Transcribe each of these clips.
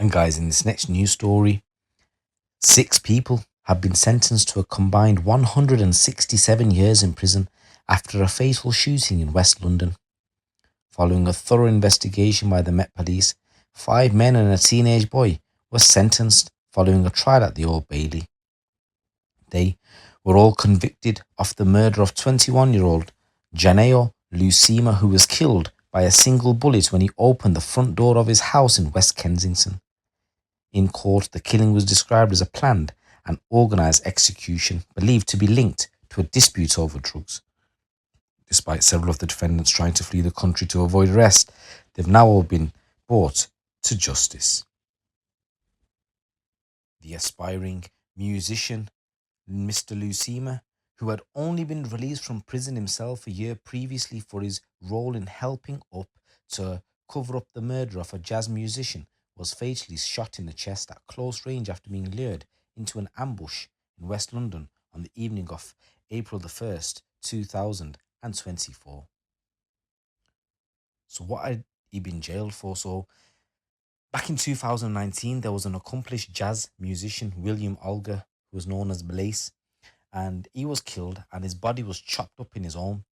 And guys, in this next news story, 6 people have been sentenced to a combined 167 years in prison after a fatal shooting in West London. Following a thorough investigation by the Met Police, 5 men and a teenage boy were sentenced following a trial at the Old Bailey. They were all convicted of the murder of 21-year-old Janayo Lucima, who was killed by a single bullet when he opened the front door of his house in West Kensington. In court, the killing was described as a planned and organised execution believed to be linked to a dispute over drugs. Despite several of the defendants trying to flee the country to avoid arrest, they've now all been brought to justice. The aspiring musician Mr Lucima, who had only been released from prison himself a year previously for his role in helping up to cover up the murder of a jazz musician, was fatally shot in the chest at close range after being lured into an ambush in West London on the evening of April the 1st, 2024. So what had he been jailed for? So back in 2019, there was an accomplished jazz musician, William Olga, who was known as Blaze, and he was killed and his body was chopped up in his home.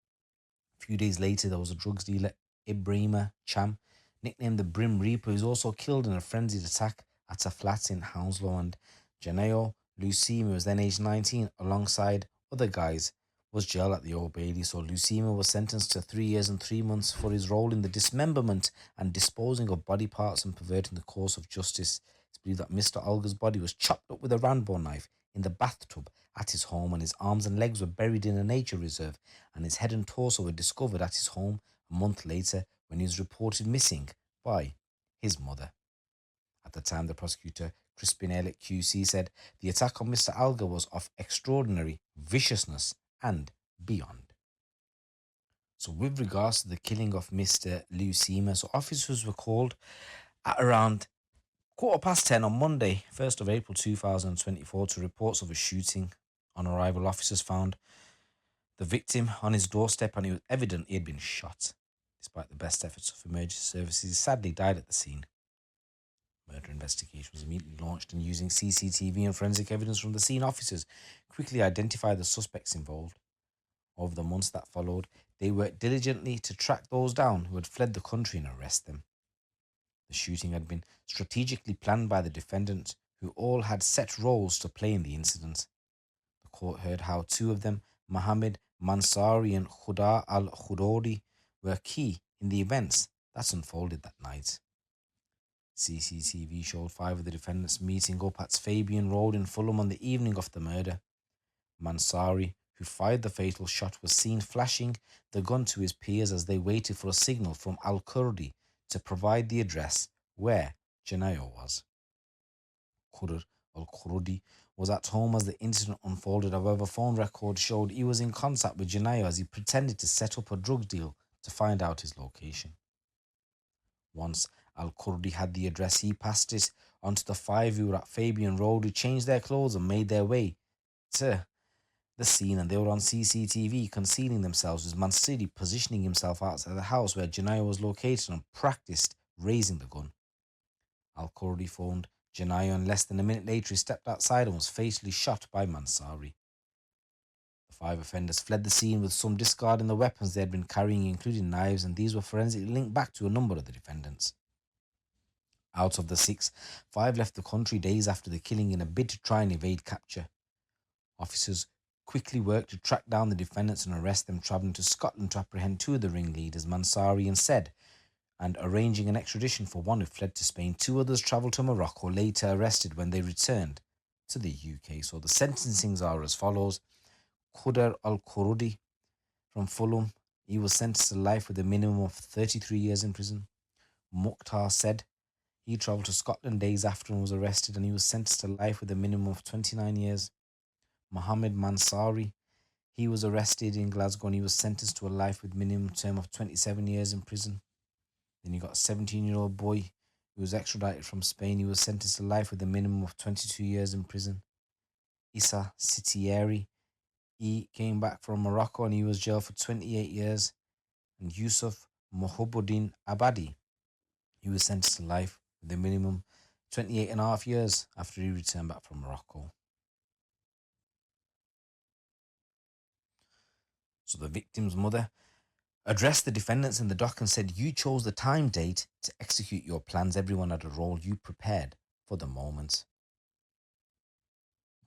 A few days later, there was a drugs dealer, Ibrahima Cham, nicknamed the Brim Reaper, who was also killed in a frenzied attack at a flat in Hounslow. And Janayo Lucima, who was then aged 19, alongside other guys, was jailed at the Old Bailey. So Lucima was sentenced to 3 years and 3 months for his role in the dismemberment and disposing of body parts and perverting the course of justice. It's believed that Mr. Olga's body was chopped up with a Rambo knife in the bathtub at his home, and his arms and legs were buried in a nature reserve, and his head and torso were discovered at his home a month later when he was reported missing by his mother. At the time, the prosecutor, Crispin Elliott QC, said the attack on Mr. Alga was of extraordinary viciousness and beyond. So with regards to the killing of Mr. Lucima, so officers were called at around 10:15 on Monday, 1st of April 2024, to reports of a shooting. On arrival, officers found the victim on his doorstep, and it was evident he had been shot. Despite the best efforts of emergency services, he sadly died at the scene. Murder investigation was immediately launched, and using CCTV and forensic evidence from the scene, officers quickly identified the suspects involved. Over the months that followed, they worked diligently to track those down who had fled the country and arrest them. The shooting had been strategically planned by the defendants, who all had set roles to play in the incident. The court heard how 2 of them, Mohamed Mansaray and Khuder Al Kurdi, were key in the events that unfolded that night. CCTV showed 5 of the defendants meeting up at Fabian Road in Fulham on the evening of the murder. Mansaray, who fired the fatal shot, was seen flashing the gun to his peers as they waited for a signal from Al Kurdi to provide the address where Janayo was. Khuder Al Kurdi was at home as the incident unfolded. However, phone records showed he was in contact with Janayo as he pretended to set up a drug deal to find out his location. Once Al Kurdi had the address, he passed it on to the 5 who were at Fabian Road, who changed their clothes and made their way to the scene, and they were on CCTV concealing themselves, with Mansaray positioning himself outside the house where Janayo was located and practiced raising the gun. Al Kurdi phoned Janayo, and less than a minute later he stepped outside and was fatally shot by Mansaray. The 5 offenders fled the scene with some discarding the weapons they had been carrying, including knives, and these were forensically linked back to a number of the defendants. Out of the 6, 5 left the country days after the killing in a bid to try and evade capture. Officers quickly worked to track down the defendants and arrest them, travelling to Scotland to apprehend 2 of the ringleaders, Mansaray and Said, and arranging an extradition for one who fled to Spain. 2 others travelled to Morocco, later arrested when they returned to the UK. So the sentencings are as follows. Khuder Al Kurdi from Fulham, he was sentenced to life with a minimum of 33 years in prison. Muktar Said, he travelled to Scotland days after and was arrested, and he was sentenced to life with a minimum of 29 years. Mohamed Mansaray, he was arrested in Glasgow and he was sentenced to a life with minimum term of 27 years in prison. Then you got a 17-year-old boy who was extradited from Spain. He was sentenced to life with a minimum of 22 years in prison. Issa Siteri, he came back from Morocco and he was jailed for 28 years. And Yusuf Abdi, he was sentenced to life with a minimum 28 and a half years after he returned back from Morocco. So the victim's mother addressed the defendants in the dock and said, "You chose the time date to execute your plans. Everyone had a role. You prepared for the moment.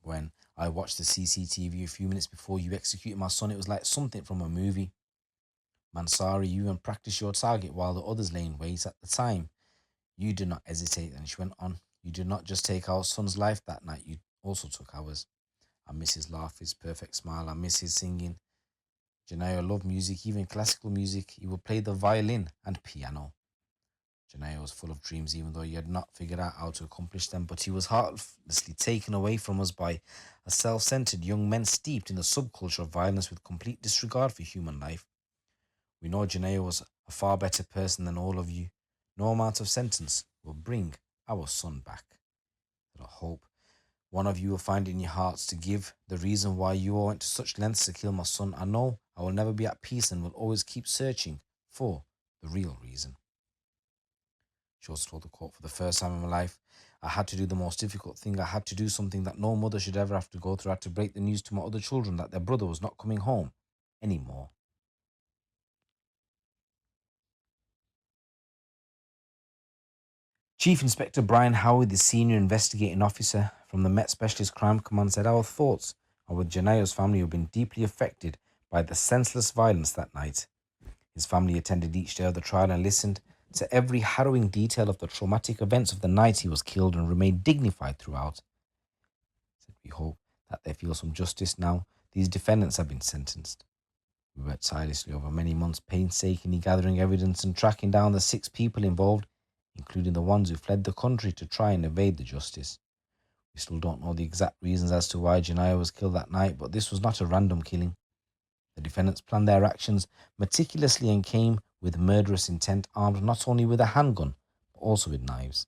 When I watched the CCTV a few minutes before you executed my son, it was like something from a movie. Mansaray, you and practice your target while the others lay in wait. At the time, you did not hesitate." And she went on, "You did not just take our son's life that night, you also took ours. I miss his laugh, his perfect smile. I miss his singing. Janayo loved music, even classical music. He would play the violin and piano. Janayo was full of dreams, even though he had not figured out how to accomplish them. But he was heartlessly taken away from us by a self-centered young man steeped in the subculture of violence with complete disregard for human life. We know Janayo was a far better person than all of you. No amount of sentence will bring our son back. I hope one of you will find it in your hearts to give the reason why you all went to such lengths to kill my son. I know I will never be at peace and will always keep searching for the real reason." She also told the court, "For the first time in my life, I had to do the most difficult thing. I had to do something that no mother should ever have to go through. I had to break the news to my other children that their brother was not coming home anymore." Chief Inspector Brian Howard, the senior investigating officer from the Met Specialist Crime Command, said, "Our thoughts are with Janayo's family, who have been deeply affected by the senseless violence that night. His family attended each day of the trial and listened to every harrowing detail of the traumatic events of the night he was killed and remained dignified throughout. Said, we hope that they feel some justice now. These defendants have been sentenced. We worked tirelessly over many months, painstakingly gathering evidence and tracking down the 6 people involved, including the ones who fled the country to try and evade the justice. We still don't know the exact reasons as to why Janayo was killed that night, but this was not a random killing. The defendants planned their actions meticulously and came with murderous intent, armed not only with a handgun, but also with knives.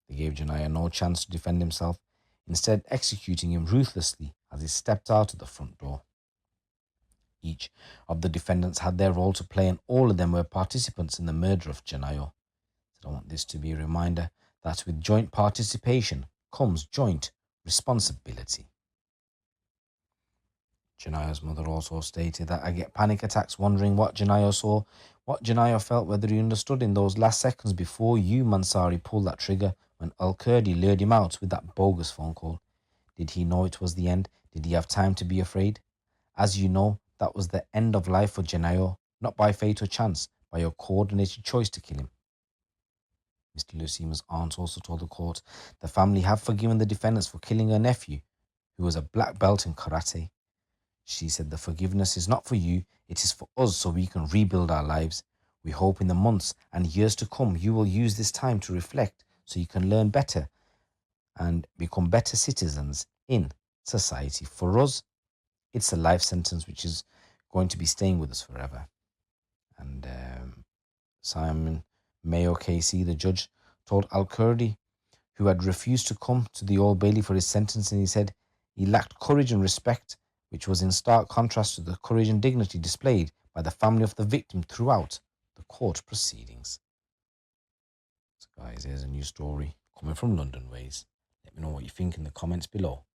They gave Janayo no chance to defend himself, instead executing him ruthlessly as he stepped out of the front door. Each of the defendants had their role to play, and all of them were participants in the murder of Janayo. So I want this to be a reminder that with joint participation comes joint responsibility. Janayo's mother also stated that, "I get panic attacks wondering what Janayo saw, what Janayo felt, whether he understood in those last seconds before you, Mansaray, pulled that trigger when Al Kurdi lured him out with that bogus phone call. Did he know it was the end? Did he have time to be afraid? As you know, that was the end of life for Janayo, not by fate or chance, by your coordinated choice to kill him." Mr Lucima's aunt also told the court the family have forgiven the defendants for killing her nephew, who was a black belt in karate. She said, "The forgiveness is not for you, it is for us so we can rebuild our lives. We hope in the months and years to come you will use this time to reflect so you can learn better and become better citizens in society. For us, it's a life sentence which is going to be staying with us forever." And Simon Mayo KC, the judge, told Al Kurdi, who had refused to come to the Old Bailey for his sentencing, he said he lacked courage and respect, which was in stark contrast to the courage and dignity displayed by the family of the victim throughout the court proceedings. So guys, here's a new story coming from London Ways. Let me know what you think in the comments below.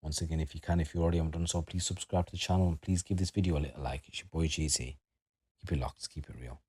Once again, if you can, if you already haven't done so, please subscribe to the channel and please give this video a little like. It's your boy GC. Keep it locked, keep it real.